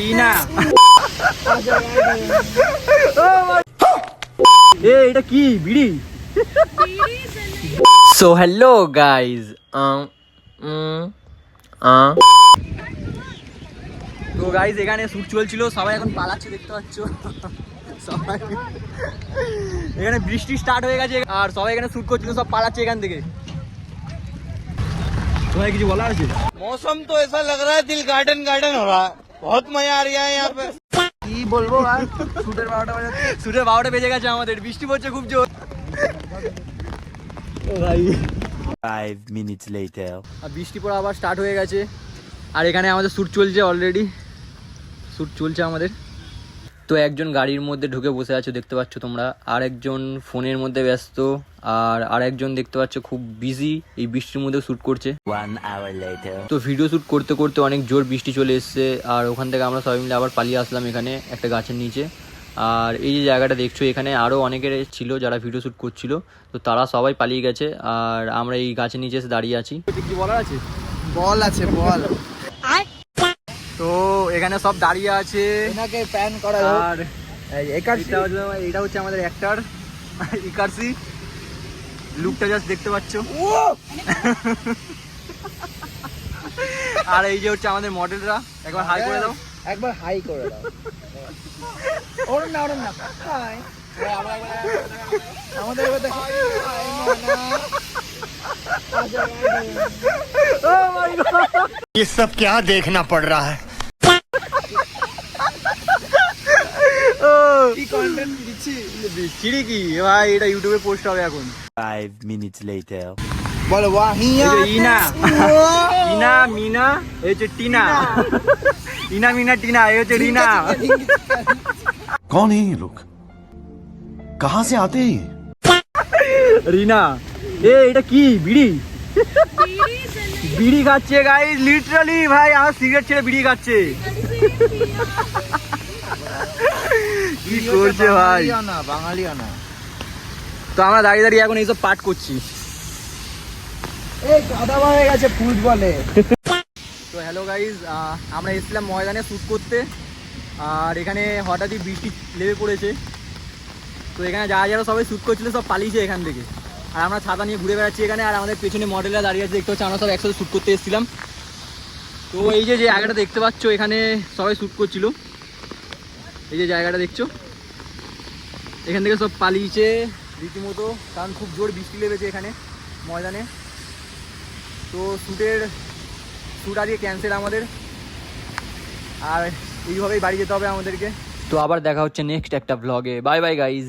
রিনা এটা কি বিড়ি? সো হ্যালো গাইজ, তো গাইজ এখানে শুট চলছিল, সবাই এখন পালাচ্ছে দেখতে পাচ্ছ। সবাই এখানে বৃষ্টি স্টার্ট হয়ে গেছে আর সবাই এখানে শুট করছিল, সব পালাচ্ছে এখান থেকে। তোমার কিছু বলার আছে? मौसम तो ऐसा लग रहा है दिल गार्डन गार्डन हो रहा है, बहुत मजा आ रहा है यहाँ पे। কি বলবো আর, শুটের 12টা বেজে গেছে আমাদের, বৃষ্টি পড়ছে খুব জোর। ভাই 5 minutes later আর বৃষ্টি পড়া আবার স্টার্ট হয়ে গেছে আর এখানে আমাদের শ্যুট চলছে, অলরেডি শ্যুট চলছে আমাদের। তো একজন গাড়ির মধ্যে ঢুকে বসে আছে দেখতে পাচ্ছ তোমরা, আর একজন ফোনের মধ্যে ব্যস্ত, আর একজন দেখতে পাচ্ছ খুব বিজি এই বৃষ্টির মধ্যে শ্যুট করছে। 1 hour later তো ভিডিও শ্যুট করতে করতে অনেক জোর বৃষ্টি চলে এসছে আর ওখান থেকে আমরা সবাই মিলে আবার পালিয়ে আসলাম এখানে একটা গাছের নিচে। আর এই যে জায়গাটা দেখছো এখানে আরও অনেকের ছিল যারা ভিডিও শ্যুট করছিল, তো তারা সবাই পালিয়ে গেছে আর আমরা এই গাছের নিচে এসে দাঁড়িয়ে আছি। কি বলার আছে? বল আছে বল। তো এখানে সব দাঁড়িয়ে আছে, এনাকে প্যান করা আর এটা হচ্ছে আমাদের অ্যাক্টর ইকারসি, লুকটা জাস্ট দেখতে পাচ্ছ। আর এই যে হচ্ছে আমাদের মডেলরা, একবার হাই করে দাও, একবার হাই করে দাও। ওরম না হাই আমাদের এবার দেখো। ये सब क्या देखना पड़ रहा है। কি কন্টেন্ট দিচ্ছি চিড়ি কি ভাই, এটা ইউটিউবে পোস্ট হবে এখন। 5 minutes later বল ওয়াহিয়া ইনা ইনা মিনা, এই হচ্ছে টিনা, ইনা মিনা টিনা, এই হচ্ছে রিনা। कौन है ये लोग, कहाँ से आते हैं ये? রিনা এটা কি বিড়ি? বিড়ি খাচ্ছে গাইস, লিটারালি ভাই আমার সিগারেট ছেড়ে বিড়ি খাচ্ছে। কি করছে ভাই, বাঙালি আনা। তো আমরা দাঁড়িয়ে দাঁড়িয়ে এখন এইসব পাঠ করছি। এই গাদা হয়ে গেছে ফুটবলে। তো হ্যালো গাইজ, আমরা এসেছিলাম ময়দানে শ্যুট করতে আর এখানে হঠাৎই বৃষ্টি লেগে পড়েছে। তো এখানে যারা যারা সবাই শ্যুট করছিল সব পালিয়েছে এখান থেকে, আর আমরা ছাতা নিয়ে ঘুরে বেড়াচ্ছি এখানে। আর আমাদের পেছনে মডেলরা দাঁড়িয়ে আছে দেখতে পাচ্ছি, আমরা সব একসাথে শ্যুট করতে এসেছিলাম। তো এই যে জায়গাটা দেখতে পাচ্ছ এখানে সবাই শ্যুট করছিল, এই যে জায়গাটা দেখছো, এখান থেকে সব পালিয়েছে রীতিমতো, কারণ খুব জোর বৃষ্টি লেগেছে এখানে ময়দানে। তো শ্যুট আজকে ক্যান্সেল আমাদের, আর এইভাবেই বাড়ি যেতে হবে আমাদেরকে। তো আবার দেখা হচ্ছে নেক্সট একটা ব্লগে। Bye bye guys.